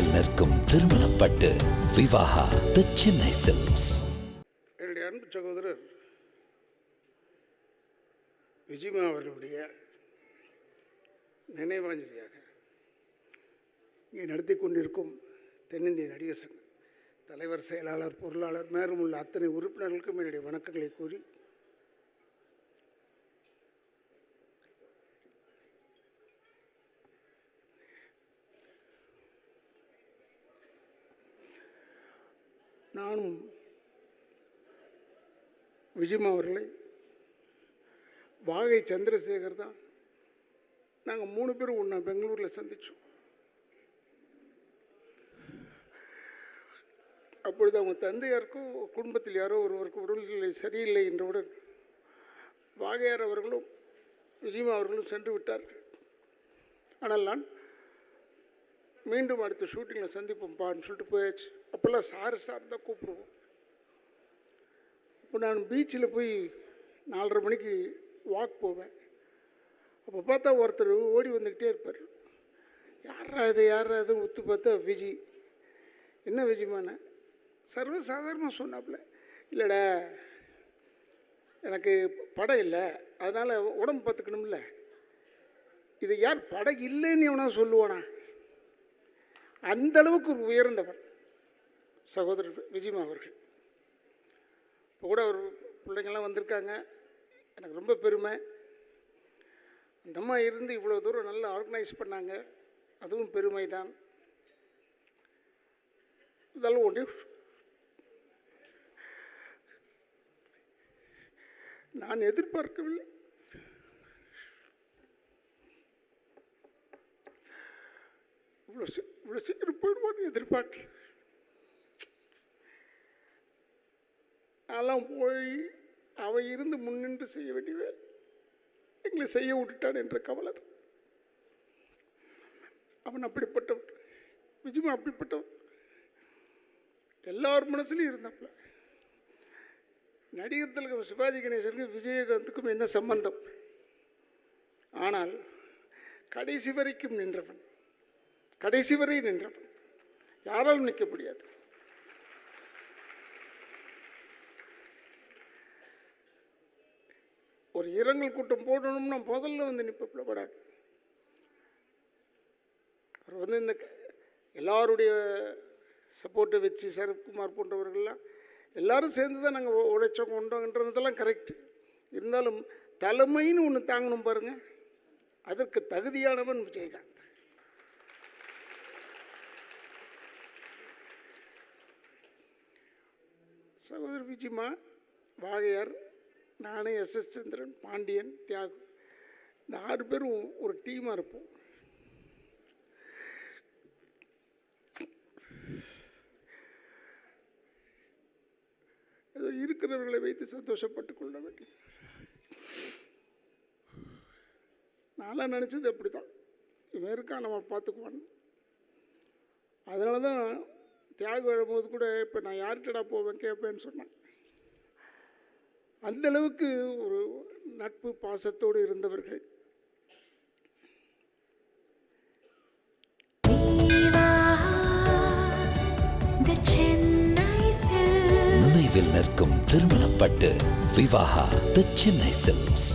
நினைவில் நிற்கும் திருமணப்பட்டு விவாகா தி சென்னை சில்க்ஸ். என்னுடைய அன்பு சகோதரர் விஜயமா அவர்களுடைய நினைவாஞ்சலியாக இங்கே நடத்தி கொண்டிருக்கும் தென்னிந்திய நடிகர் சங்க தலைவர், செயலாளர், பொருளாளர் மேலும் உள்ள அத்தனை உறுப்பினர்களுக்கும் என்னுடைய வணக்கங்களை கூறி, நானும் விஜயமா அவர்களை வாகை சந்திரசேகர் தான் நாங்கள் 3 பேரும் ஒன்றா பெங்களூரில் சந்தித்தோம். அப்பொழுது அவங்க தந்தையாருக்கும் குடும்பத்தில் யாரோ ஒருவருக்கு உடல்நிலை சரியில்லை என்றவுடன் வாகையார் அவர்களும் விஜயமா அவர்களும் சென்று விட்டார்கள். ஆனால் நான் மீண்டும் அடுத்த ஷூட்டிங்கில் சந்திப்போம்ப்பான்னு சொல்லிட்டு போயாச்சு. அப்போல்லாம் சார் தான் கூப்பிடுவோம். இப்போ நான் பீச்சில் போய் 4:30 மணிக்கு வாக் போவேன். அப்போ பார்த்தா ஒருத்தர் ஓடி வந்துக்கிட்டே இருப்பார். யாரா இதுன்னு ஒத்து பார்த்தா விஜி. என்ன விஜயமான சர்வசாதாரணமாக சொன்னாப்புல, இல்லைடா எனக்கு படம் இல்லை, அதனால் உடம்பு பார்த்துக்கணும்ல. இதை யார் படம் இல்லைன்னு எவனா சொல்லுவானா? அந்தளவுக்கு ஒரு உயர்ந்தவர் சகோதரர் விஜயமா அவர்கள். இப்போ கூட ஒரு பிள்ளைங்கள்லாம் வந்திருக்காங்க, எனக்கு ரொம்ப பெருமை. அந்த அம்மா இருந்து இவ்வளோ தூரம் நல்லா ஆர்கனைஸ் பண்ணாங்க, அதுவும் பெருமை தான். இதெல்லாம் ஒன்று நான் எதிர்பார்க்கவில்லை. இவ்வளோ சீக்கிரம் போயிடுவான்னு எதிர்பார்க்கல. அதெல்லாம் போய் அவ இருந்து முன்னின்று செய்ய வேண்டியவே எங்களை செய்ய விட்டுட்டான் என்ற கவலை தான். அவன் அப்படிப்பட்டவன், விஜயமா அப்படிப்பட்டவன். எல்லார் மனசுலையும் இருந்தாப்புல. நடிகர் திலகம் சிவாஜி கணேசனுக்கும் விஜயகாந்துக்கும் என்ன சம்பந்தம்? ஆனால் கடைசி வரைக்கும் நின்றவன், கடைசி வரை நின்றவன். யாராலும் நிற்க முடியாது. ஒரு இரங்கல் கூட்டம் போடணும்னா முதல்ல வந்து நிற்பப்பில் படாது. அவர் வந்து இந்த எல்லாருடைய சப்போர்ட்டை வச்சு, சரத்குமார் போன்றவர்கள்லாம் எல்லாரும் சேர்ந்து தான் நாங்கள் உழைச்சோம் கொண்டோங்கன்றதெல்லாம் கரெக்டு. இருந்தாலும் தலைமைன்னு ஒன்று தாங்கணும் பாருங்கள், அதற்கு தகுதியானவன் விஜயகாந்த். சகோதரர் விஜயமா, வாகையார், நானே, எஸ்.எஸ். சந்திரன், பாண்டியன், தியாகு, இந்த 6 பேரும் ஒரு டீமாக இருப்போம். ஏதோ இருக்கிறவர்களை வைத்து சந்தோஷப்பட்டு கொள்ள வேண்டிய. நான்லாம் நினச்சது அப்படி தான், இவன் இருக்கான் நம்ம பார்த்துக்குவான். அதனால தான் தியாகு எழும்போது கூட இப்போ நான் யார்கிட்டடா போவேன் கேட்பேன்னு சொன்னேன். அந்தளவுக்கு ஒரு நட்பு பாசத்தோடு இருந்தவர்கள். நினைவில் நிற்கும் திருமணப்பட்டு விவாகா தி சென்னை சில்க்ஸ்.